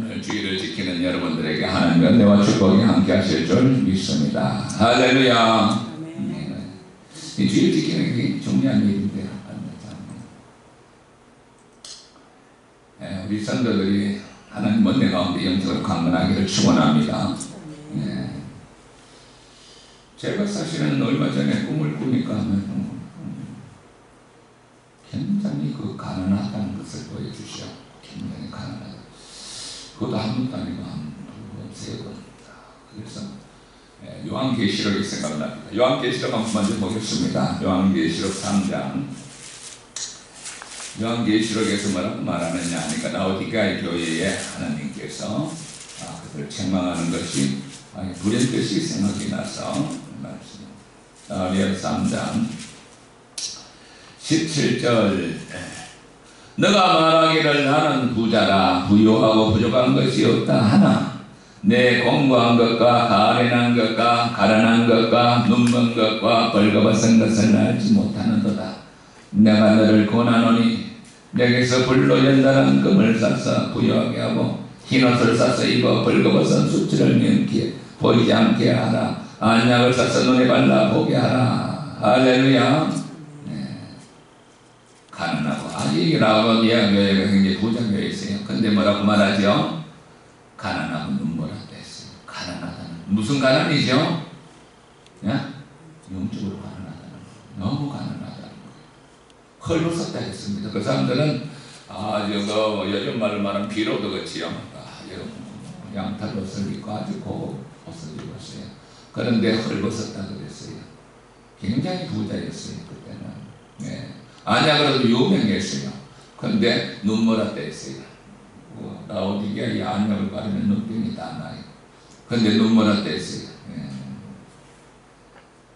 오늘 주일을 지키는 여러분들에게 하나님의 은혜와 축복이 함께 하실 줄 믿습니다. 할렐루야. 이 주일 지키는 게 중요한 일인데요. 우리 성도들이 하나님 은혜 가운데 영적으로 강건하기를 축원합니다. 제가 사실은 얼마 전에 꿈을 꾸니까 굉장히 가난하다는 것을 보여주시오. 굉장히 가난하다. 그것도 한 번도 아니고 한 두 번, 세 번. 그래서 요한계시록이 생각납니다. 요한계시록 한번 먼저 보겠습니다. 요한계시록 3장. 요한계시록에서 뭐라고 말하느냐 하니까 라오디게아 교회에 하나님께서 그들을 책망하는 것이 불현듯이 생각이 나서 말씀입니다. 3장 17절 너가 말하기를 나는 부자라 부유하고 부족한 것이 없다 하나 내 공부한 것과 가련한 것과 가련한 것과 눈먼 것과 벌거벗은 것을 알지 못하는도다. 내가 너를 권하노니 내게서 불로 연단한 금을 싸서 부유하게 하고 흰옷을 싸서 입어 벌거벗은 수치를 면기에 보이지 않게 하라. 안약을 싸서 눈에 발라 보게 하라. 할렐루야. 가난하고 이게 라오디게아 교회가 굉장히 부자교회였어요. 근데 뭐라고 말하죠? 가난하고 눈물하다 했어요. 가난하다는 무슨 가난이죠? 영적으로 가난하다는 거예요. 너무 가난하다는 거예요. 헐벗었다 했습니다. 그 사람들은 요즘 말로 말하면 비로도 그렇지요. 양털 옷을 입고 아주 고급 옷을 입었어요. 그런데 헐벗었다 그랬어요. 굉장히 부자였어요. 그때는. 안약으로도 유명했어요. 그런데 눈물았다 했어요. 라오디게아 이 안약을 바르면 눈병이 다 나요. 그런데 눈물았다 했어요.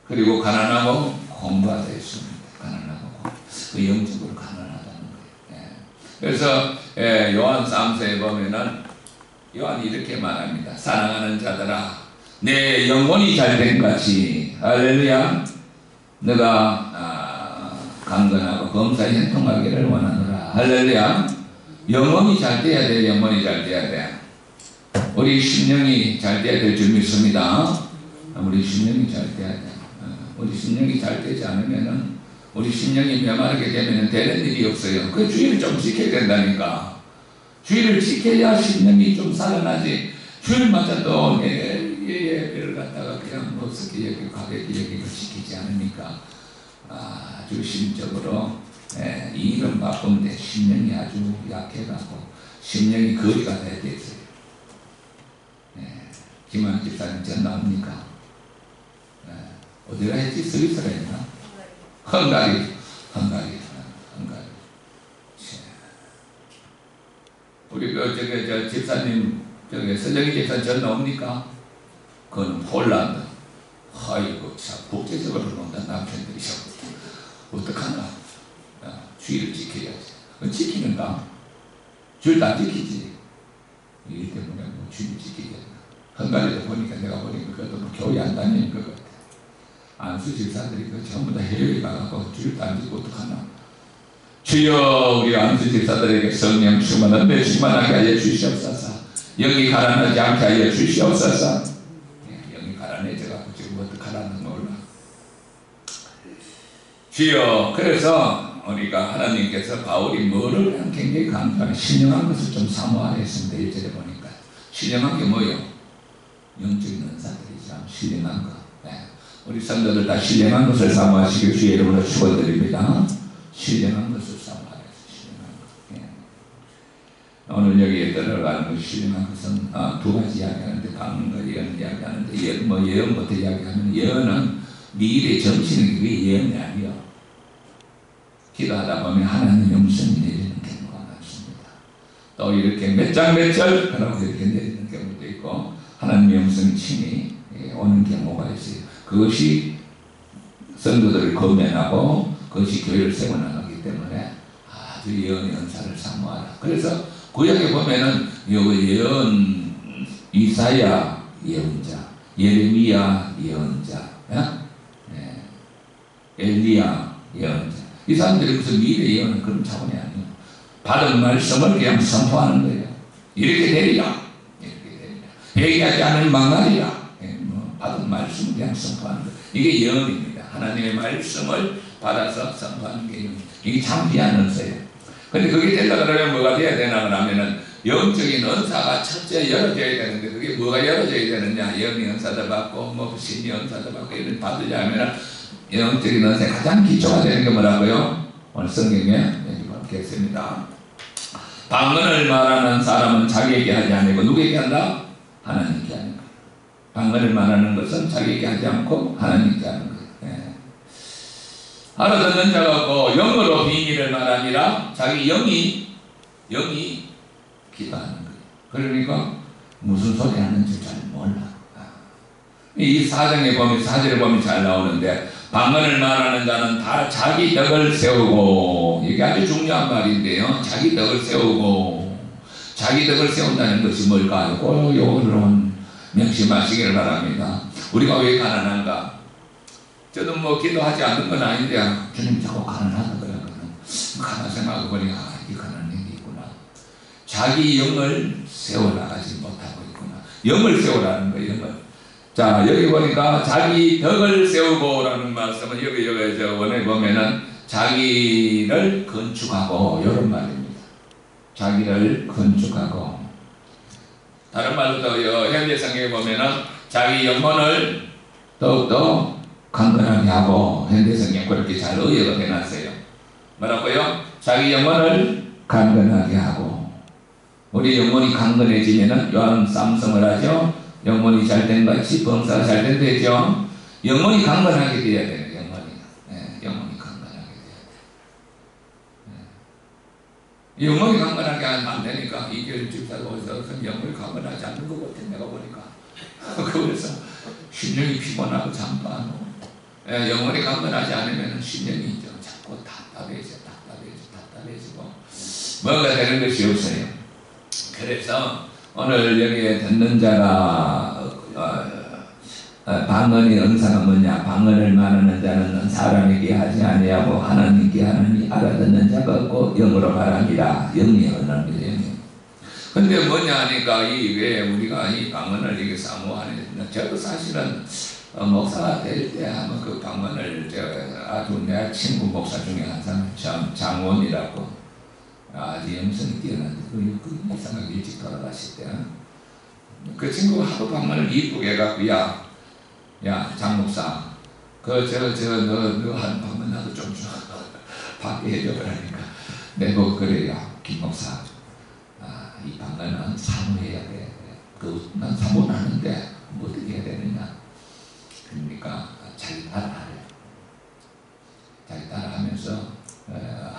그리고 가난하고 공부하다 했습니다. 가난하고 그 영적으로 가난하다는 거예요. 그래서 요한 3서에 보면은 요한이 이렇게 말합니다. 사랑하는 자들아 내 영혼이 잘된 같이 할렐루야 너가 강건하고 범사에 형통하기를 원하노라. 할렐루야. 영혼이 잘 돼야 돼. 영혼이 잘 돼야 돼. 우리 심령이 잘 돼야 될 줄 믿습니다. 우리 심령이 잘 돼야 돼. 우리 심령이 잘 되지 않으면은 우리 심령이 메마르게 되면은 되는 일이 없어요. 그 주의를 좀 지켜야 된다니까. 주의를 지켜야 심령이 좀 살아나지. 주일마다 또 예배를 갖다가 그냥 못쓰게 여기고 가볍게 여기고 지키지 않으니까 아주 심적으로 일은 바쁜데 심령이 아주 약해갖고 심령이 거리가 돼야 되겠어요. 김한 집사님 전 나옵니까? 어디가 했지? 스위스라 했나? 헝가리. 우리 저 집사님 서정희 집사님 전 나옵니까? 그건 폴란드. 아이고 참 국제적으로 논다 남편들이셔. 어떡하나? 주의를 지켜야지. 지키는가? 주의를 안 지키지. 이 때문에 주의를 지키겠나. 헝가리도 보니까 내가 보니까 그것도 교회 안 다니는 것 같아. 안수 집사들이 전부 다 해외에 가고 주의를 안 지키고 어떡하나. 주여 우리 안수 집사들에게 성령 충만한 은혜 충만하게 하여 주시옵소서. 영이 가라앉지 않게 하여 주시옵소서. 영이 가라앉아갖고 지금 어떡하라는 몰라. 주여 그래서 우리가 하나님께서 바울이 뭐를 굉장히 강조하는 신령한 것을 좀 사모하라 했습니다. 1절에 보니까 신령한 게 뭐예요? 영적인 은사들이죠. 신령한 것. 우리 성도들 다 신령한 것을 사모하시길 주의 이름으로 축원드립니다. 신령한 것을 사모하라 했어요. 오늘 여기에 들어가는 신령한 것은 두 가지 이야기하는데 방문과 예언 이야기하는데 예언부터 이야기하면 예언은 미래의 점치는 게 예언이 아니에요. 기도하다 보면 하나님의 음성이 내리는 경우가 많습니다. 또 이렇게 몇 장 몇 절 그러고 이렇게 내리는 경우도 있고 하나님의 음성이 친히 오는 경우가 있어요. 그것이 성도들을 건면하고 그것이 교회를 세워나가기 때문에 아주 예언의 은사를 사모하라. 그래서 구약에 보면은 예언 이사야 예언자, 예레미야 예언자, 엘리야 예언자. 이 사람들이 무슨 미래 예언은 그런 차원이 아니에요. 받은 말씀을 그냥 선포하는 거예요. 이렇게 되리라. 이렇게 되리라. 회개하지 않으면 망하리라. 받은 말씀을 그냥 선포하는 것. 이게 예언입니다. 하나님의 말씀을 받아서 선포하는 게 예언입니다. 이게 참 귀한 은사예요. 근데 그게 되려고 그러면 뭐가 돼야 되나 하면은 영적인 은사가 첫째 열어져야 되는데 그게 뭐가 열어져야 되느냐. 영의 은사도 받고 뭐 신의 은사도 받고 이런 받으려면은 영적인 은사의 가장 기초가 되는 게 뭐라고요? 오늘 성경에 여기 보겠습니다. 방언을 말하는 사람은 자기에게 하지 않고 누구에게 한다? 하나님께 하는 거예요. 방언을 말하는 것은 자기에게 하지 않고 하나님께 하는 거예요. 알아듣는 자가 없고 영으로 비밀을 말하니라. 자기 영이 기도하는 거예요. 그러니까 무슨 소리 하는지 잘 몰라. 이 사정에 보면 사절에 보면 잘 나오는데 방언을 말하는 자는 다 자기 덕을 세우고, 이게 아주 중요한 말인데요. 자기 덕을 세우고, 자기 덕을 세운다는 것이 뭘까요? 요거를 명심하시기를 바랍니다. 우리가 왜 가난한가? 저도 뭐 기도하지 않는 건 아닌데 주님 자꾸 가난하다 그러거든. 가만 생각해 보니까 이 가난한 일이 있구나. 자기 영을 세워나가지 못하고 있구나. 영을 세우라는 거예요. 영을. 자, 여기 보니까 자기 덕을 세우고라는 말씀은 여기 원에 보면은 자기를 건축하고 이런 말입니다. 자기를 건축하고. 다른 말로도 현대 성경에 보면은 자기 영혼을 더욱더 강건하게 하고, 현대 성경 그렇게 잘 의역을 해놨어요. 뭐라고요? 자기 영혼을 강건하게 하고. 우리 영혼이 강건해지면은 요한 쌈성을 하죠. 영혼이 잘된 같이 범사가 잘된 되죠. 영혼이 강건하게 되어야 돼요. 영혼이 강건하게 되어야 돼요. 영혼이 강건하게 하면 안 되니까 이교리 집사가 어디서 영혼이 강건하지 않는 것 같아. 내가 보니까. 그래서 심령이 피곤하고 잠도 안 오고. 영혼이 강건하지 않으면 심령이 자꾸 답답해지고 뭐가 되는 것이 없어요. 그래서 오늘 여기에 듣는 자가 방언의 은사가 뭐냐? 방언을 말하는 자는 사람에게 하지 아니하고 하나님께 하느니 알아듣는 자가 없고 영으로 말합니다. 영이 언어입니다. 영이. 근데 뭐냐 하니까 왜 우리가 이 방언을 이게 사모하는? 저도 사실은 목사가 될 때 아마 그 방언을 아주 내 친구 목사 중에 한 사람 장원이라고. 아주 영성이 뛰어난데 그 이상하게 일찍 돌아가실 때 그 친구가 하도 방언을 이쁘게 해갖고 야 장 목사 너 하는 방언 나도 좀 줘. 받게 해줘. 그러니까 내가 그래요. 김 목사 이 방언은 사모해야 돼. 난 사모는 하는데 뭐 어떻게 해야 되느냐. 그러니까 자기 따라하래. 자기 따라하면서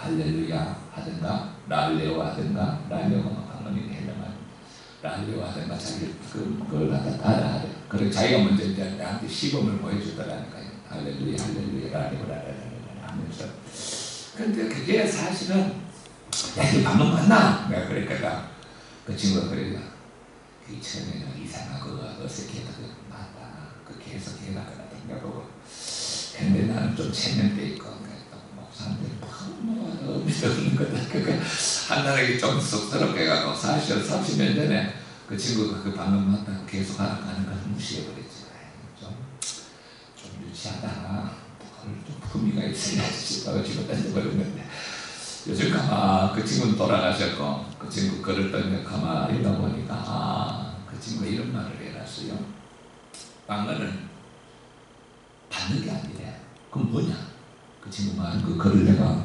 할렐루야 하든가 랄레오 하든가, 랄레오가 방언이 헬라말 랄레오 하든가 자기 그걸 갖다 따라하래. 그리고 자기가 먼저 이제 나한테 시범을 보여주더라니까요. 할렐루야 랄레오 하면서. 근데 그게 사실은 이 방언 맞나? 내가 그러니까 그 친구가 그래요. 그 처음에는 이상하고 어색해도 맞다. 그 계속 해나가다 생각하고. 근데 나는 좀 체면돼 있고 목사님들 믿는 거다. 그러니까 한나라하게 좀 쑥스럽게 가고 사실 30년 전에 그 친구가 그 방언 맞다고 계속 알아가는 걸 무시해버렸지. 좀 유치하다. 좀 품위가 있어야지 싶다고 집어 던져버렸는데 요즘 가만 그 친구는 돌아가셨고 그 친구 글을 떠면 가만 읽어보니까 그 친구가 이런 말을 해놨어요. 방언은 받는 게 아니래. 그럼 뭐냐? 그 친구 말은 그 글을 내가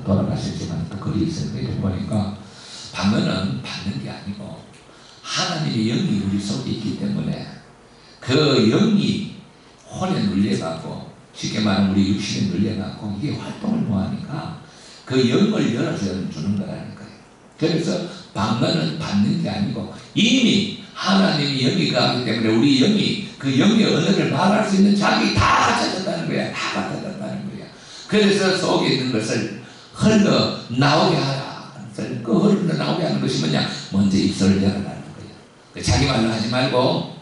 돌아가셨지만 그 글이 있었는데 보니까 방언은 받는 게 아니고 하나님의 영이 우리 속에 있기 때문에 그 영이 혼에 눌려갖고 쉽게 말하면 우리 육신에 눌려갖고 이게 활동을 못하니까 그 영을 열어서 주는 거라니까요. 그래서 방언은 받는 게 아니고 이미 하나님의 영이 가기 때문에 우리 영이 그 영의 언어를 말할 수 있는 자격이 다 갖춰졌다는 거야. 다 갖춰졌다는 거야. 그래서 속에 있는 것을 흘러 나오게 하라. 그 흘러 나오게 하는 것이 뭐냐? 먼저 입술을 열어라는 거야. 자기 말로 하지 말고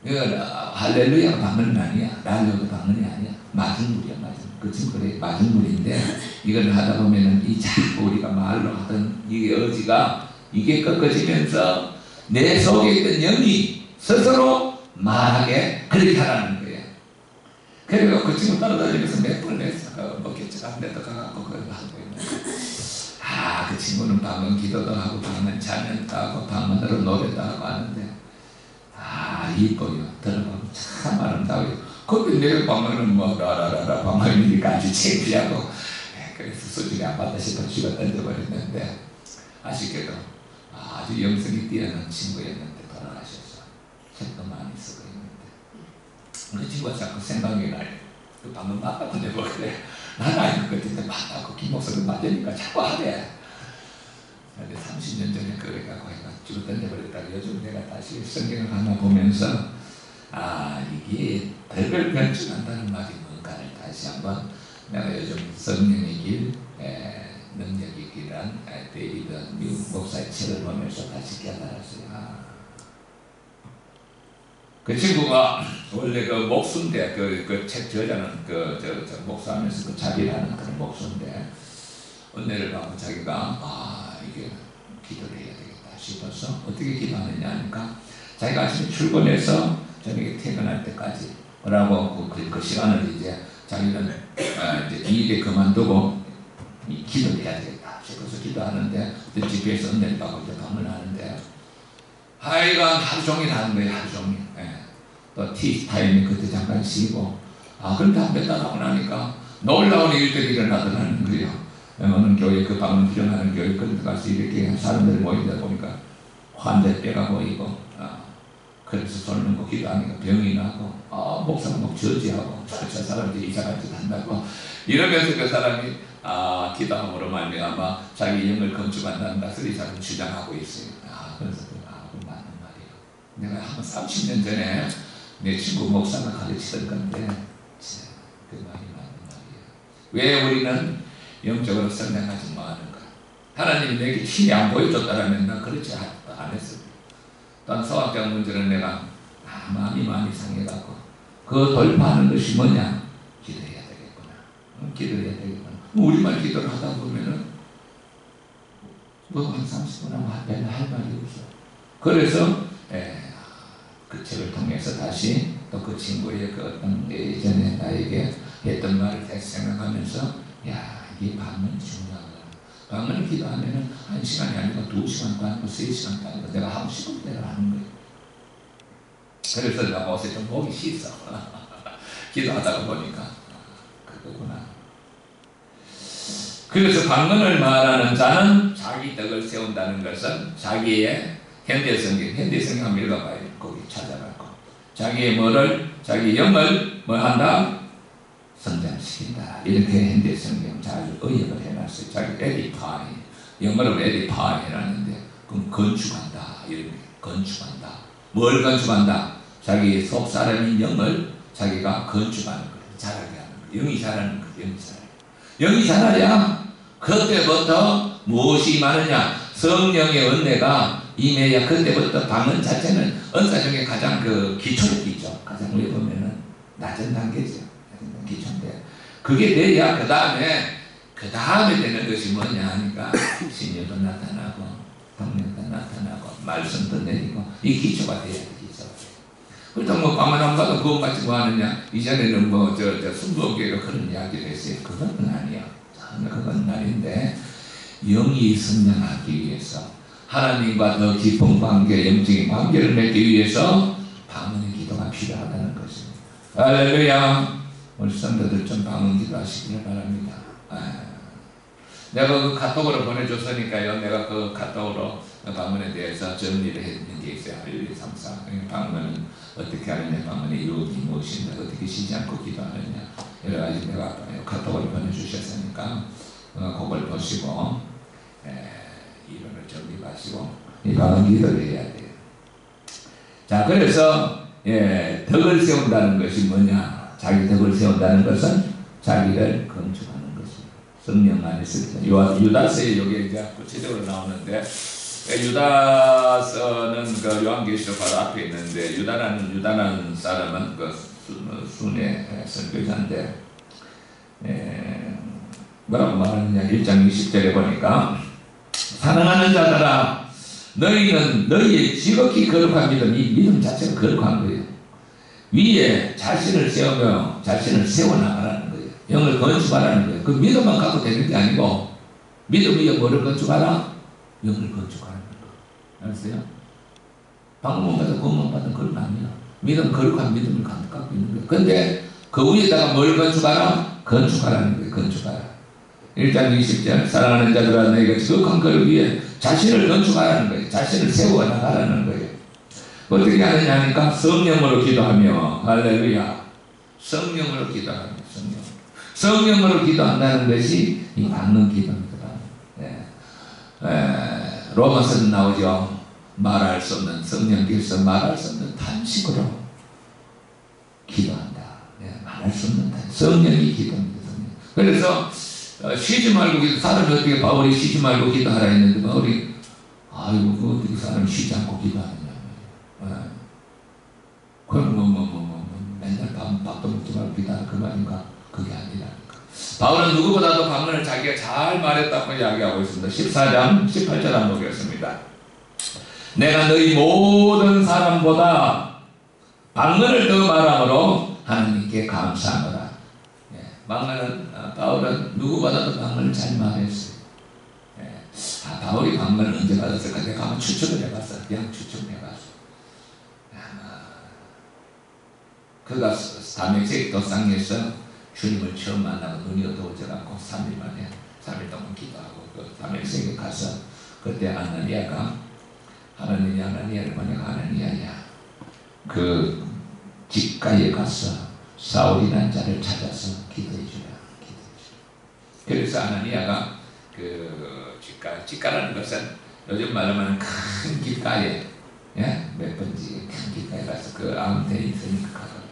할렐루야가 방언은 아니야. 랄레오가 방언이 아니야. 마중물이야. 그 지금 그래 마중물인데 이걸 하다 보면은 이 자꾸 우리가 말로 하던 이 어지가 이게 꺾어지면서 내 속에 있던 영이 스스로 말하게 그렇게 하라는 거예요. 그래서 그 친구 따라다니면서 몇 번을 했어. 먹겠지 안 돼도 가갖고 그걸 하고 있는 거예요. 그 친구는 방언 기도도 하고 방언 찬양도 하고 방언으로 노래도 하고 하는데 이뻐요. 들어보면 참 아름다워요. 근데 내 방언은 뭐 라라라라 방언이니까 아주 창피하고 그래서 수준이 안 받다 싶어 쥐가 던져버렸는데 아쉽게도 아주 영성이 뛰어난 친구였는데 돌아가셔서 책도 많이 쓰고 있는데 그 친구가 자꾸 생각이 나요. 그 방언 맞다고 내가 그래. 나는 아닌 것 같은데 맞다고 김 목사님 맞으니까 자꾸 하래. 근데 30년 전에 그래 갖고 쥐가 던져버렸다가 요즘 내가 다시 성경을 하나 보면서 이게 별별 변증한다는 말이 뭔가를 다시 한번 내가 요즘 성령의 길, 능력의 길이란 데이비드 미국 목사의 책을 보면서 다시 깨달았어요. 그 친구가 원래 그 목수인데 그 책 저자는 저 목사하면서 그 자비라는 그런 목수인데 은혜를 받고 자기가 이게 기도를 해야 되겠다 싶어서 어떻게 기도하느냐 하니까 자기가 아침에 출근해서 저녁에 퇴근할 때까지 뭐라고 그 시간을 이제 자기는 이제 일에 그만두고 기도를 해야 되겠다 싶어서 기도하는데 집에서 은혜를 받고 이제 밤을 하는데 하여간 하루 종일 하는 거예요. 하루 종일. 또 티타임이 그때 잠깐 쉬고 그런데 한 몇 달 하고 나니까 놀라운 일들이 일어나더라는 거예요. 어느 교회 그 방언 필요하는 교회 그런 데 가서 이렇게 사람들이 모이다 보니까 환자의 뼈가 보이고 그래서 손을 놓고 기도하니까 병이 나고 목사가 막 저지하고 저 사람들이 이상한 짓 한다고 이러면서 그 사람이 기도함으로 말미암아 자기 영을 건축한다는 것을 이 사람이 주장하고 있어요. 그래서 그거 맞는 말이에요. 내가 한 30년 전에 내 친구 목사가 가르치던 건데 그 말이 맞는 말이에요. 왜 우리는 영적으로 성장하지 못하는가? 하나님이 내게 힘이 안 보여줬다라면 나 그렇지 안 했습니다. 또한 소학적 문제는 내가 마음이 많이 상해갖고 그 돌파하는 것이 뭐냐? 기도해야 되겠구나. 기도해야 되겠구나. 우리말 기도를 하다 보면은 한 30분 하면 별로 할 말이 없어. 그래서 그 책을 통해서 다시 또 그 친구의 그 어떤 예전에 나에게 했던 말을 다시 생각하면서 이게 방언이 중요하다. 방언을 기도하면은 1시간이 아니고 2시간도 아니고 3시간도 아니고 내가 하고 싶은 대로 하는 거예요. 그래서 내가 어제 좀 목이 씻어. 기도하다가 보니까 그거구나. 그래서 방언을 말하는 자는 자기 덕을 세운다는 것은 자기의 현대성경 한번 읽어봐요. 거기 찾아가고 자기의 자기 영을 뭐 한다? 성장시킨다. 이렇게 현대성경 잘 의역을 해놨어요. 자기 에디파이, 영어로 에디파이 해놨는데 그럼 건축한다. 이렇게 건축한다. 뭘 건축한다? 자기 속 사람인 영을 자기가 건축하는 거예요. 자라게 하는 거예요. 영이 자라는 거예요. 영이 자라야 그때부터 무엇이 많으냐? 성령의 은혜가 임해야 그때부터 방언 자체는 은사 중에 가장 그 기초죠. 가장 위에 보면은 낮은 단계죠. 기초인데 그게 돼야 그 다음에 되는 것이 뭐냐 하니까 신유도 나타나고 동력도 나타나고 말씀도 내리고 이 기초가 돼야 돼. 기초가 돼. 그렇다고 뭐 방언 안 받아 그것 같이 뭐 하느냐? 이전에는 뭐 순복교가 그런 이야기를 했어요. 그건 아니야. 그건 아닌데 영이 성장하기 위해서 하나님과 더 깊은 관계, 영적인 관계를 맺기 위해서 방언의 기도가 필요하다는 것입니다. 할렐루야. 우리 성도들 좀 방언 기도하시기를 바랍니다. 내가 그 카톡으로 보내줬으니까요. 내가 그 카톡으로 방언에 대해서 정리를 했는 게 있어요. 1, 2, 3, 4. 방언은 어떻게 하느냐, 방언의 유혹이 무엇인가, 어떻게 쉬지 않고 기도하느냐. 여러 가지 내가 카톡으로 보내주셨으니까 그걸 보시고 이론을 정립하시고 이 방언 기도를 해야 돼요. 자, 그래서 덕을 세운다는 것이 뭐냐? 자기 덕을 세운다는 것은 자기를 건축하는 것입니다. 성령 안에서 유다서에 여기 이제 구체적으로 나오는데 유다서는 그 요한계시록 바로 앞에 있는데 유다라는 사람은 그 순의 선교자인데 뭐라고 말하느냐 1장 20절에 보니까 사랑하는 자들아 너희는 너희의 지극히 거룩한 믿음, 이 믿음 자체가 거룩한 거예요. 위에 자신을 세우며 자신을 세워나가라는 거예요. 영을 건축하라는 거예요. 그 믿음만 갖고 되는 게 아니고 믿음 위에 뭐를 건축하라? 영을 건축하라는 거. 알았어요? 방문받아 구원받은 그런 거 아니야. 믿음, 거룩한 믿음을 갖고 있는 거예요. 근데 그 위에다가 뭘 건축하라? 건축하라는 거예요. 건축하라. 1장 20절 사랑하는 자들아 너희가 지극한 거룩 위에 자신을 건축하라는 거예요. 자신을 세워나가라는 거예요. 어떻게 하느냐 하니까 성령으로 기도하며 할렐루야. 성령으로 기도하며 성령으로 기도한다는 것이 이 받는 기도입니다. 로마서는 나오죠. 말할 수 없는 성령께서 말할 수 없는 탄식으로 기도한다. 말할 수 없는 탄식. 성령이 기도합니다. 그래서 쉬지 말고 기도. 사람이 어떻게 바울이 쉬지 말고 기도하라 했는데 바울이 아이고 그 어떻게 사람이 쉬지 않고 기도하느냐. 그럼 맨날 밥도 먹지 말고 기도하라 그 말인가? 그게 아니라니까. 바울은 누구보다도 방언을 자기가 잘 말했다고 이야기하고 있습니다. 14장 18절 한번 보겠습니다. 내가 너희 모든 사람보다 방언을 더 말함으로 하나님께 감사하노라. 방언은 바울은 누구보다도 방언을 잘 말했어요. 바울이 방언을 언제 받았을까? 내가 한번 추측을 해봤어. 그냥 추측해봤어. 그가 다메섹 도상에서 주님을 처음 만나고 눈이 어두워져갖고 3일 만에 3일 동안 기도하고 그 다메섹에 가서 그때 아나니아가 아나니아를 보니까 아나니아야 그 집가에 가서 사울이라는 자를 찾아서 기도해주라. 그래서 아나니아가 그 집가라는 것은 요즘 말하면 큰 길가에 몇 번지 큰 길가에 가서 그 아무 데 있으니까 가더라.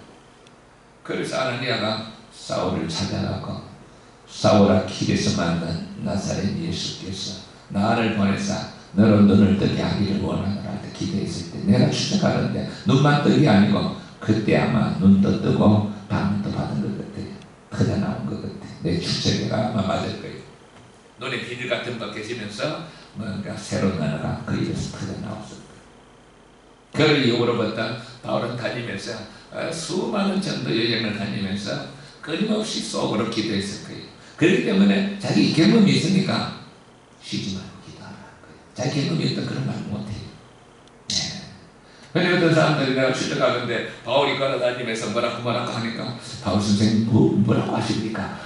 그래서 아나니아가 사울을 찾아가고 사울아 길에서 만난 나사렛 예수께서 나를 보내사 너로 눈을 뜨게 하기를 원하노라 기도했을 때 내가 추적하는데 눈만 뜨기 아니고 그때 아마 눈도 뜨고 방문도 받은 것 같아. 터져 나온 것 같아. 내 추적에가 아마 맞을 거예요. 눈에 비늘 같은 거 깨지면서 뭔가 새로운 단어가 그 입에서 터져 나왔을 거예요. 그 이후로부터 바울은 다니면서 수많은 전도 여행을 다니면서 끊임없이 속으로 기도했을 거예요. 그렇기 때문에 자기 경험이 있으니까 쉬지 말고 기도하라는 거예요. 자기 경험이 있던 그런 말 못해요. 근데 어떤 사람들이 내가 추적하는데 바울이 걸어다니면서 뭐라고 하니까 바울 선생님 뭐라고 하십니까?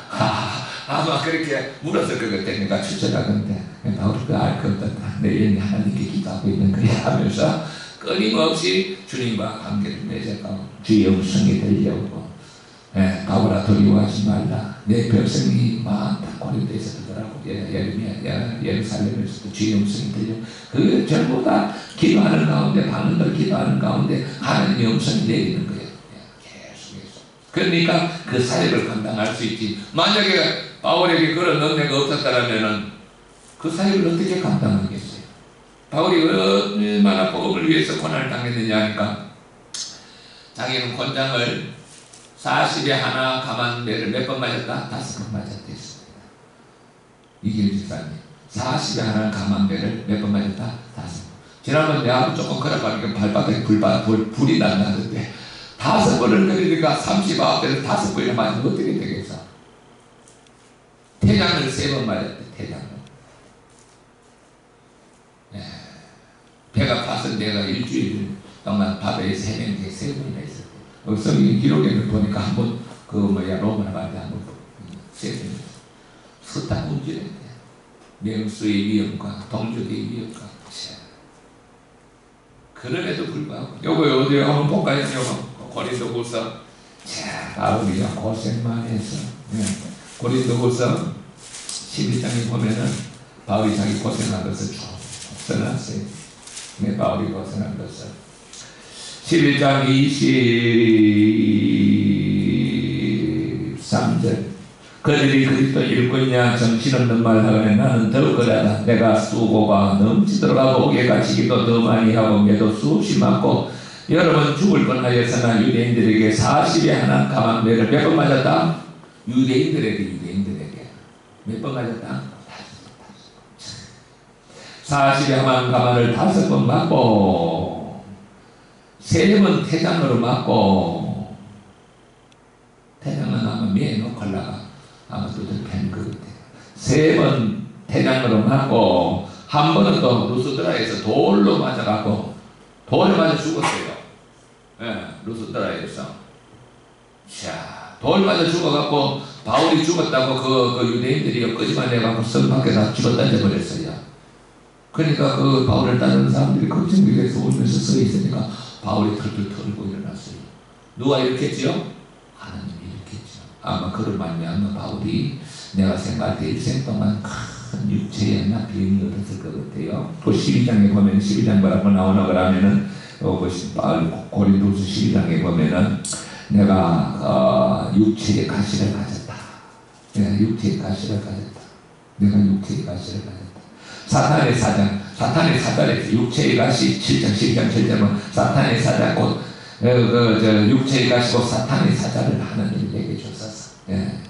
아마 그렇게 물었을 것 같아. 내가 추적하는데 바울이 알 것 같다. 내 영이 하나님께 기도하고 있는 거야 하면서 끊임없이 주님과 관계를 맺어가고 주의 음성이 들려오고 바울아 두려워하지 말라. 내 백성이 많다. 고린도에서 그러더라고. 예루살렘에서도 주의 음성이 들려. 그 전부 다 기도하는 가운데 방언들 기도하는 가운데 하나님의 음성이 내리는 거예요. 계속해서. 그러니까 그 사역을 감당할 수 있지. 만약에 바울에게 그런 은혜가 없었다면 그 사역을 어떻게 감당하겠어요? 바울이 얼마나 복음을 위해서 고난을 당했느냐 하니까 자기는 권장을 40에 하나 가만매를 몇 번 맞았다? 5번 맞았다 했습니다. 이길 집사님 40에 하나 가만매를 몇 번 맞았다? 5번. 지난번 내가 조금 걸어가니까 발바닥에 불이 난다는데 5번을 그리니까 39대를 5번이나 맞으면 어떻게 되겠어? 태장을 3번 맞았대. 태장을. 배가 아파서 내가 일주일 동안 바다에서 헤맨 게 3번이나 있었대. 성경 기록에는 보니까 한번 로마나 말대 한번 3번 스타 문제랬대. 명수의 위험과 동족의 위험과 그럼에도 불구하고 요거 어디 한번 볼까요? 요거 고린도후서. 자, 바울이야 고생만 해서 고린도후서 12장에 보면은 바울이 자기 고생한 것을 쭉 써놨어요. 바울이 고생한 것을 11장 23절 그들이 그리스도 일꾼이냐 정신없는 말하거든 나는 더 그러다. 내가 수고가 넘치도록 하고 옥에 갇히기도 더 많이 하고 매도 수없이 맞고 여러분 죽을 뻔하였으나 유대인들에게 40에 하나 가만매를 몇 번 맞았다? 유대인들에게 몇 번 맞았다? 40에 하만 가마를 5번 맞고 3번 태장으로 맞고 태장은 아마 미에 놓고 올라가 아마 두들 팬 것 같아요. 3번 태장으로 맞고 한 번은 또 루스드라에서 돌로 맞아갖고 돌에 맞아 죽었어요. 예, 루스드라에서. 자, 돌 맞아 죽어갖고 바울이 죽었다고 그 유대인들이 끄집어내갖고 성 밖에다 집어 던져버렸어요. 그러니까 그 바울을 따르는 사람들이 걱정되게서 울면서 서 있으니까 바울이 털털 털고 일어났어요. 누가 일으켰지요? 하나님이 일으켰죠. 아마 그를 말미암아 바울이 내가 생각할 때 일생 동안 큰 육체의 병이 얻었을 것 같아요. 그 12장에 보면 12장 뭐라고 나오나 그러면은 고린도서 12장에 보면은 내가 육체의 가시를 가졌다. 내가 육체의 가시를 가졌다. 내가 육체의 가시를 가졌다. 사탄의 사장, 사탄의 사자에서 육체의 가시 7장 12장 7장은 사탄의 사자 곧 육체의 가시고 사탄의 사자를 하나님이 내게 줬었어. 예.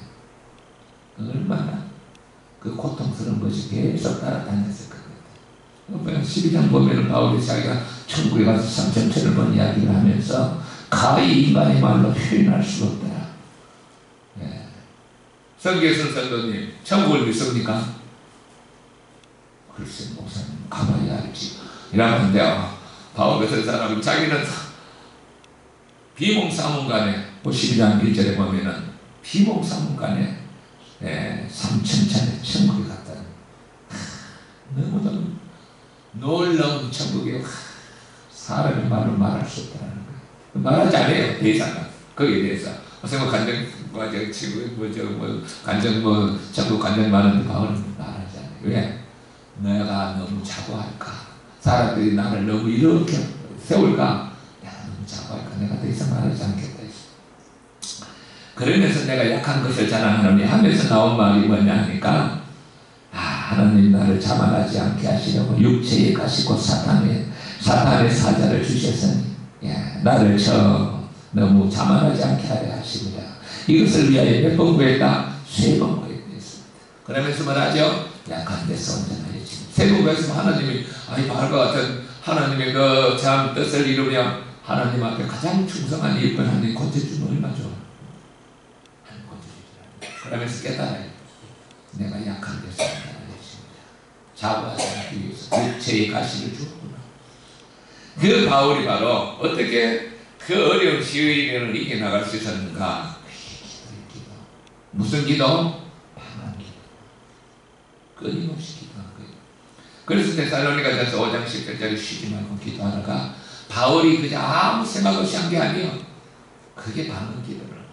얼마나 그 고통스러운 것이 계속 따라다녔을 것 같아요. 12장 보면 바울이 자기가 천국에 가서 3,700번 번 이야기를 하면서 가히 인간의 말로 표현할 수가 없더라. 예. 성계선 선도님, 천국을 믿습니까? 글쎄, 목사님, 가만히 알지. 이러는데요. 바울 같은 사람은 자기는 비몽사몽간에, 12장 1절에 보면은 비몽사몽간에 3,000차례 천국에 갔다는 너무너무 놀라운 천국에 사람의 말로 말할 수 없다는 거예요. 말하지 않아요. 대사가 거기에 대해서 무슨 간정 간정 천국 간정 많은데 바울은 말하지 않아요. 왜? 내가 너무 자고할까? 사람들이 나를 너무 이렇게 세울까? 내가 너무 자고할까? 내가 더 이상 말하지 않겠다 했어. 그러면서 내가 약한 것을 자랑하노니 하면서 나온 말이 뭐냐 하니까 하나님 나를 자만하지 않게 하시려고 육체에 가시고 사탄의 사자를 주셨으니 나를 너무 자만하지 않게 하려 하십니다. 이것을 위하여 몇 번 구했다? 3번 구했습니다. 그러면서 말하죠? 약한 데서 온전하여지. 3번 구했으면 하나님이 바울과 같은 하나님의 그 참 뜻을 이루며 하나님 앞에 가장 충성한 예쁜 하나님 고쳐주면 얼마나 좋아. 하나님 고쳐주시라. 그러면서 깨달아요. 내가 약한 데서 온전하여집니다. 자고하지 않기 위해서 육체의 가시를 주었구나. 그 바울이 바로 어떻게 그 어려운 시위를 이겨나갈 수 있었는가? 기도. 무슨 기도? 방한 기도. 끊임없이 기도한 거예요. 그래서 데살로니가전서 5장 10절짜리 쉬지 말고 기도하다가 바울이 그저 아무 생각 없이 한 게 아니에요. 그게 방한 기도를 하는 거예요.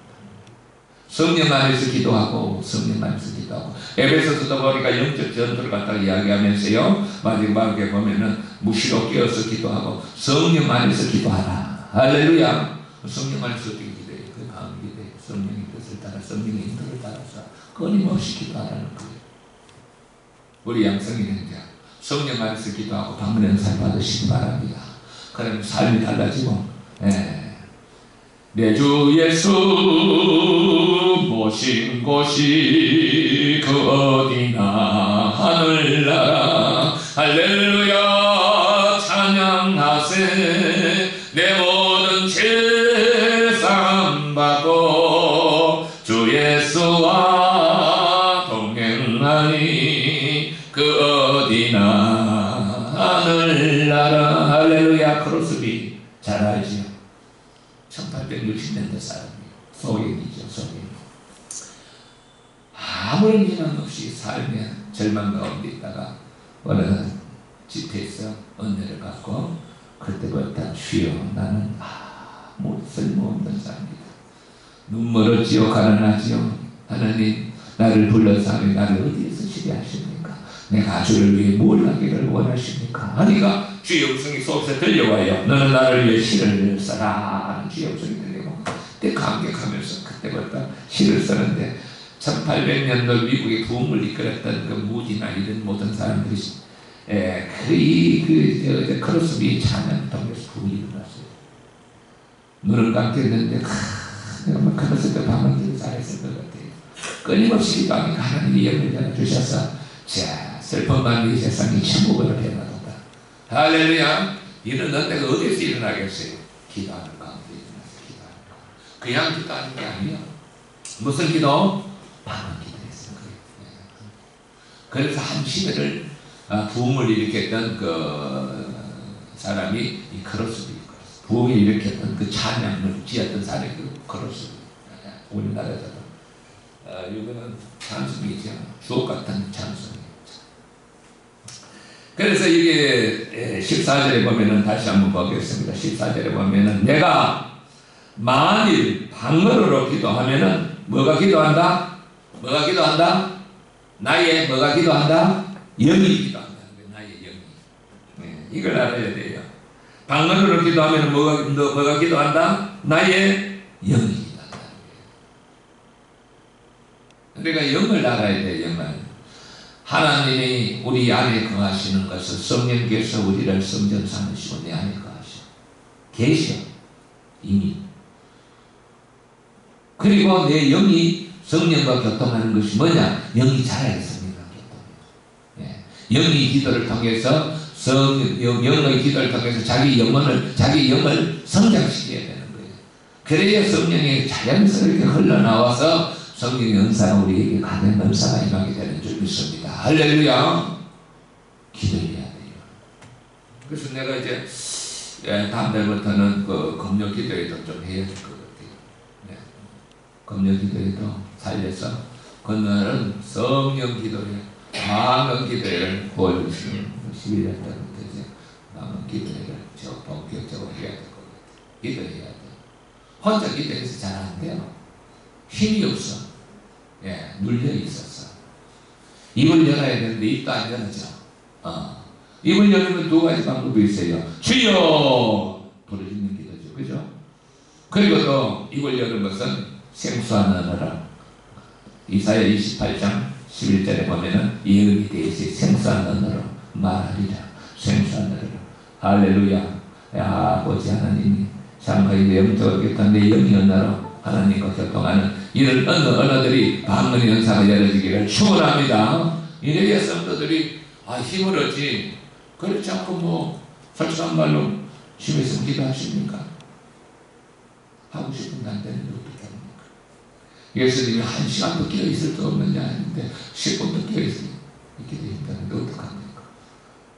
성령 안에서 기도하고 성령 안에서 기도하고 에베소서도 보니까 영적 전투를 갖다가 이야기하면서요 마지막에 보면은 무시로 깨어서 기도하고 성령 안에서 기도하라. 할렐루야. 성령 안에서 어떻게 기도해요? 그 방한 기도해요. 성령의 뜻을 따라 성령의 인도를 따라서 끊임없이 기도하라는 거예요. 우리 양성인 형제 성령 안에서 기도하고 방문 은사를 받으시기 바랍니다. 그러면 삶이 달라지고 내 주 예수 모신 곳이 그 어디나 하늘나라 할렐루야 찬양하세 내 모든 죄 사함받고 주 예수와 동행하니 그 어디나 하늘나라 할렐루야. 크로스비 잘 알지요. 1860년대 사람이에요. 소경이죠. 소경. 아무런 희망 없이 삶의 절망 가운데 있다가 어느 집회에서 은혜를 받고 그때부터 주여 나는 쓸모없는 사람이다. 눈물을 지어 가난하지요. 하나님 나를 불러서 하니 나를 어디에 쓰시게 하십니까? 내가 주를 위해 뭘 하기를 원하십니까? 하니까 주의 음성이 속에서 들려와요. 너는 나를 위해 시를 써라. 주의 음성이 들리고 그때 감격하면서 그때부터 시를 쓰는데 1800년도 미국의 부흥을 이끌었던 그 무디나 이런 모든 사람들이 그 크로스비 찬양 통해서 부흥이 일어났어요. 눈을 감게 했는데 정말 크로스비 방언들을 잘했을 것 같아요. 끊임없이 기도하니까 하나님이 영을 열어주셔서 자 슬픔만 이 세상이 천국으로 변화된다. 할렐루야. 이런 은혜가 어디서 일어나겠어요? 기도하는 가운데 일어나서 기도하는 가운데. 그냥 기도하는 게 아니야. 무슨 기도? 방언 기도했어요. 그래서 한 시대를 부흥을 일으켰던 그 사람이 이 크로스비, 부흥을 일으켰던 그 찬양을 지었던 사람이 그 크로스비. 우리나라에서도 이거는 찬송이죠. 주옥 같은 찬송이죠. 그래서 이게 14절에 보면은 다시 한번 보겠습니다. 14절에 보면은 내가 만일 방언으로 기도하면은 뭐가 기도한다? 뭐가 기도한다? 나의 뭐가 기도한다? 영이 기도한다. 나의 영이. 네, 이걸 알아야 돼요. 방언으로 기도하면 뭐가 기도한다? 나의 영이 기도한다. 우리가 영을 알아야 돼요. 영을. 하나님이 우리 안에 거하시는 것을 성령께서 우리를 성전 삼으시고 내 안에 거하셔. 계셔. 이미. 그리고 내 영이 성령과 교통하는 것이 뭐냐? 영이 자라야 성령과 교통해요. 예. 영이 기도를 통해서 영의 기도를 통해서 자기 영을 성장시켜야 되는 거예요. 그래야 성령이 자연스럽게 흘러나와서 성령의 은사가 우리에게 가는 은사가 임하게 되는 줄 믿습니다. 할렐루야. 기도해야 돼요. 그래서 내가 이제 다음 달부터는 그 금요 기도에도 좀 해야 될 것 같아요. 네. 금요 기도에도 살려서 그날은 성령 기도에 방언 기도를 보여주시는 11년 때부터 이제 남은 기도를 본격적으로 해야 될 것 같아요. 기도해야 돼요. 혼자 기도해서 잘 안 돼요. 힘이 없어. 예, 눌려 있었어. 입을 열어야 되는데 입도 안 열어져. 입을 열면 두 가지 방법이 있어요. 주여! 부르짖는 기도죠. 그죠? 그리고 또 입을 여는 것은 생수한 언어로 이사야 28장 11절에 보면은 예언에 대해서 생수한 언어로 말하리라. 생수한 언어로. 할렐루야. 야, 아버지 하나님이 상하이 영적으로 겠던 내 영이 언어로 하나님과 교통하는 이런 언어들이 방언의 연사가 열어지기를 축원합니다. 이래야 성도들이 힘을 얻지. 그렇지 않고 솔직한 말로 집에서 기도하십니까? 하고 싶은데 안 되는데 어떻게 합니까? 예수님이 1시간도 깨어있을 수 없느냐 했는데 10분도 깨어있기 힘드는데 어떡합니까?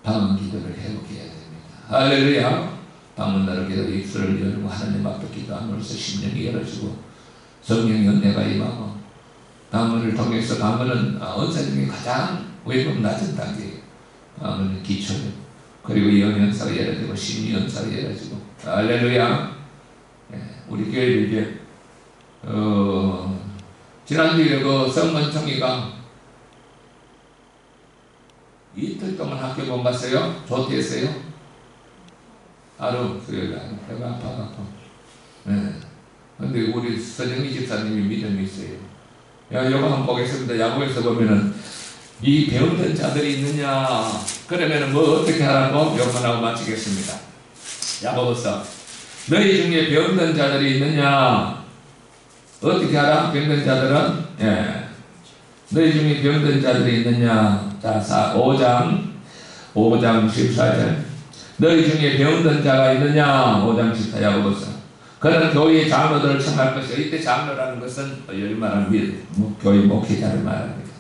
방언 기도를 회복해야 됩니다. 할렐루야. 방언으로 기도 입술을 열고 하나님 앞에 기도함으로써 심령이 열어지고 성령의 은혜가 임하고 방언을 통해서 방언은 은사 중에 가장 위법 낮은 단계예요. 방언은 기초예요. 그리고 예언연사가 열어지고 심리연사가 열어지고 할렐루야. 우리 교회도 이제 지난주에 그 성문총이가 이틀 동안 학교 못 갔어요. 조퇴했어요. 하루 수요일에 배가 아파갖고. 근데 우리 서정희 집사님이 믿음이 있어요. 요거 한번 보겠습니다. 야고보에서 보면은 이 배우던 자들이 있느냐 그러면은 뭐 어떻게 하라고? 요거만 하고 마치겠습니다. 야고보서 너희 중에 배우던 자들이 있느냐 어떻게 하라? 배우던 자들은 너희 중에 배우던 자들이 있느냐. 자 5장 14절 너희 중에 배우던 자가 있느냐. 5장 14절 야고보서 그는 교회의 장로들을 청할 것이요. 이때 장로라는 것은 여기 말하는 교회 목회자를 말합니다.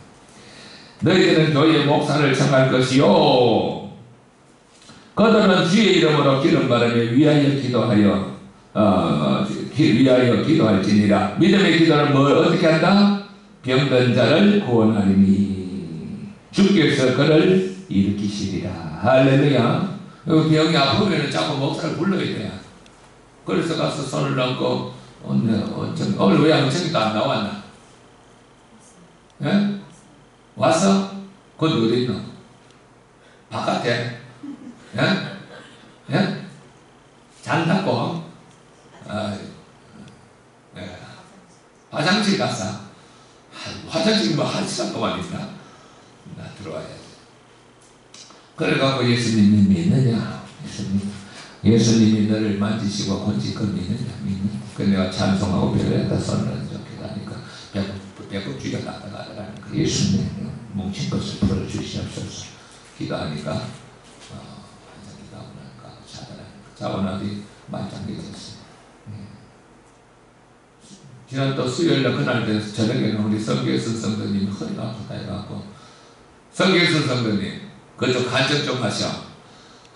너희들은 교회의 목사를 청할 것이요. 그들은 주의 이름으로 기름 바르며 위하여 기도할지니라. 믿음의 기도는 뭘 어떻게 한다? 병든 자를 구원하리니 주께서 그를 일으키시리라. 할렐루야. 병이 아프면 자꾸 목사를 불러야 돼. 그래서 가서 손을 얹고 오늘 왜 영청이도 안 나왔나? 예? 왔어? 그건 어디 있노? 바깥에? 예? 예? 장 닫고? 화장실 갔어? 화장실 뭐 1시간 동안 있나? 나 들어와야지. 그래갖고 예수님이 믿느냐? 예수님이 너를 만지시고 건지껏 믿느냐? 믿느냐? 그래서 내가 찬송하고 별에다 손을 얹어 기다니까 배꼽 쥐가 나타나더라니까. 예수님 뭉친 것을 풀어주시옵소서. 기도하니까 한참 기도하고 나니까 자원하니 말짱게 됐어요. 지난 또 수요일날 그날 저녁에는 우리 성교수 성도님 허리가 아프다 해갖고, 성교수 성도님 그쪽 간증 좀 하셔.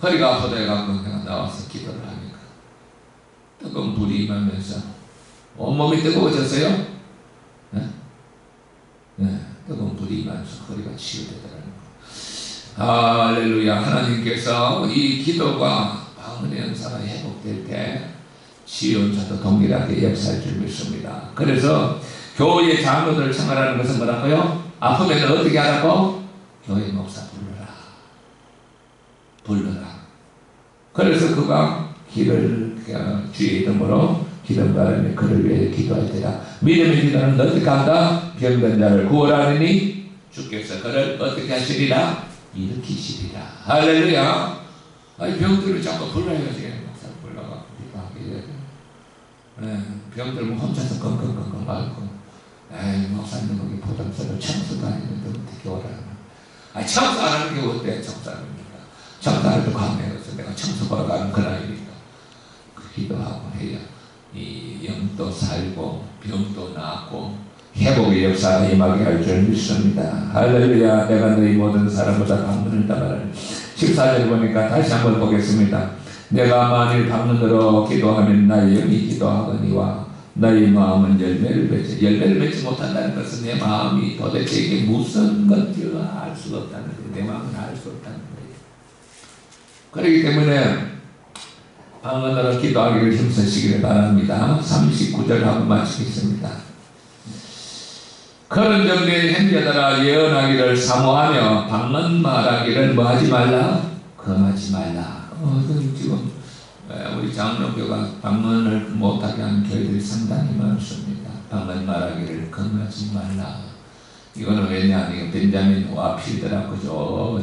허리가 아프다 해갖고 내가 나와서 기도를 하니까 뜨거운 불이 임하면서 온몸이 뜨거워졌어요. 네? 네, 뜨거운 불이 임하면서 허리가 치유되더라는 거. 할렐루야. 하나님께서 이 기도가 방언의 은사가 회복될 때 치유원사도 동일하게 역사할 줄 믿습니다. 그래서 교회 장로들을 청하라는 것은 뭐라고요? 아프면 어떻게 하라고? 교회 목사 불러라. 그래서 그가 길을 주의 이름으로 기름 바르며 그를 위해 기도할 때라. 믿음의 기도는 어떻게 한다? 병든 자를 구원하느니 주께서 그를 어떻게 하시리라? 일으키시리라. 할렐루야. 병들을 자꾸 불러야지. 목사를 불러가 기도하게. 병들면 혼자서 끙끙끙끙 앓고, 목사님 거기 부담스러워. 청소도 안 했는데 어떻게 오라는. 청소 안 하는 게 어때? 청소합니다. 청소하는데 광명에서 내가 청소하러 가는 그날이니까 기도하고 해야 이 영도 살고 병도 낫고 회복의 역사가 임하게 할 줄 믿습니다. 할렐루야. 내가 너희 모든 사람보다 방문을 따라라. 14절 보니까 다시 한번 보겠습니다. 내가 만일 방문으로 기도하면 나의 영이 기도하거니와 나의 마음은 열매를 맺지 못한다는 것은 내 마음이 도대체 이게 무슨 건지 알 수가 없다는 거예요. 내 마음은 알 수 없다는 거예요. 그렇기 때문에 방언으로 기도하기를 힘쓰시기를 바랍니다. 39절 한번 마치겠습니다. 그런 정도의 행자들아 예언하기를 사모하며 방언 말하기를 뭐하지 말라? 금하지 말라. 지금 우리 장로교가 방언을 못하게 하는 교회들이 상당히 많습니다. 방언 말하기를 금하지 말라. 이거는 왜냐하면 벤자민 와필드라 그죠?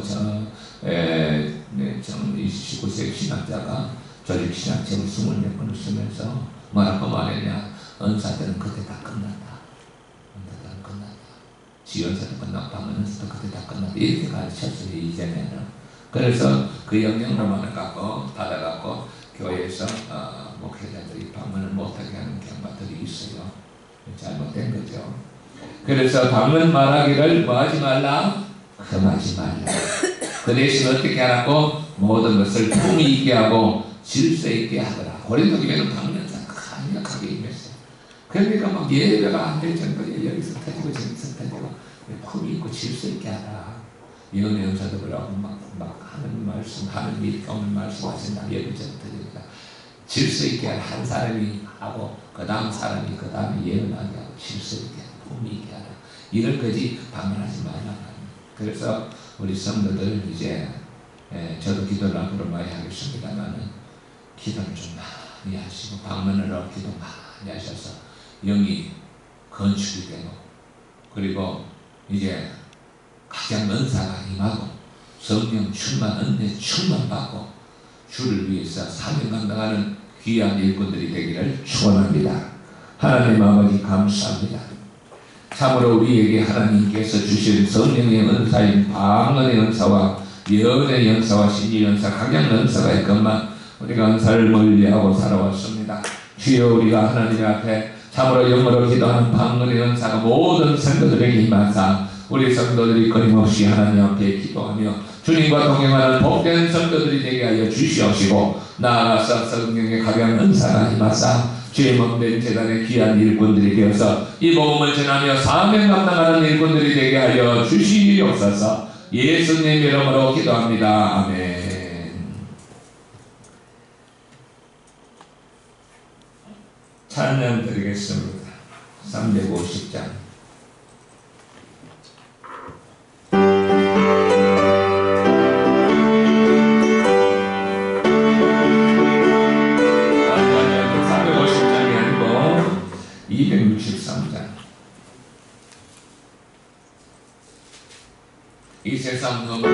29세 신학자가 조직 신학책을 20몇 권을 쓰면서 뭐라고 말했냐? 은사들은 그때 다 끝났다. 은사들은 끝났다. 지연사도 끝났고 방언은사도 그때 다 끝났다. 이렇게 가르쳤어요. 이전에는. 그래서 그 영향로만을 받아갖고 교회에서 목회자들이 방언을 못하게 하는 경우들이 있어요. 잘못된 거죠. 그래서 방언 말하기를 뭐하지 말라? 금하지 말라. 그 대신 어떻게 하라고? 모든 것을 품위 있게 하고 질서 있게 하더라. 고린도 교회는 방언사가 강력하게 임했어요. 그러니까 막 예배가 안 될 정도에 여기서 터지고 저기서 터지고 품위 있고 질서 있게 하라. 이혼의 은사도 그러고 막 하는 말씀, 하는 일, 오늘 말씀하신다. 예배처럼 터지니까 질서 있게 하라. 한 사람이 하고 그 다음 사람이 그 다음에 예언하게 하고 질서 있게 하고 품위 있게 하라. 이럴 거지 방언하지 말라. 그래서 우리 성도들 이제 저도 기도를 앞으로 많이 하겠습니다만은 기도를 좀 많이 하시고 방언으로 기도 많이 하셔서 영이 건축이 되고 그리고 이제 가장 은사가 임하고 성령 충만, 은혜 충만 받고 주를 위해서 사명 감당하는 귀한 일꾼들이 되기를 축원합니다. 하나님 아버지 감사합니다. 참으로 우리에게 하나님께서 주신 성령의 은사인 방언의 은사와 예언의 은사와 신의 은사, 각양 은사가 있건만 우리가 은사를 멀리하고 살아왔습니다. 주여 우리가 하나님 앞에 참으로 영어로 기도하는 방언의 은사가 모든 성도들에게 임하사 우리 성도들이 끊임없이 하나님 앞에 기도하며 주님과 동행하는 복된 성도들이 되게 하여 주시옵시고 나아가서 성령의 각양 은사가 임하사 주의 몸된 재단의 귀한 일꾼들이 되어서 이 복음을 전하며 사명 감당하는 일꾼들이 되게 하여 주시옵소서. 예수님 이름으로 기도합니다. 아멘. 찬양 드리겠습니다. 350장. 이 세상 너무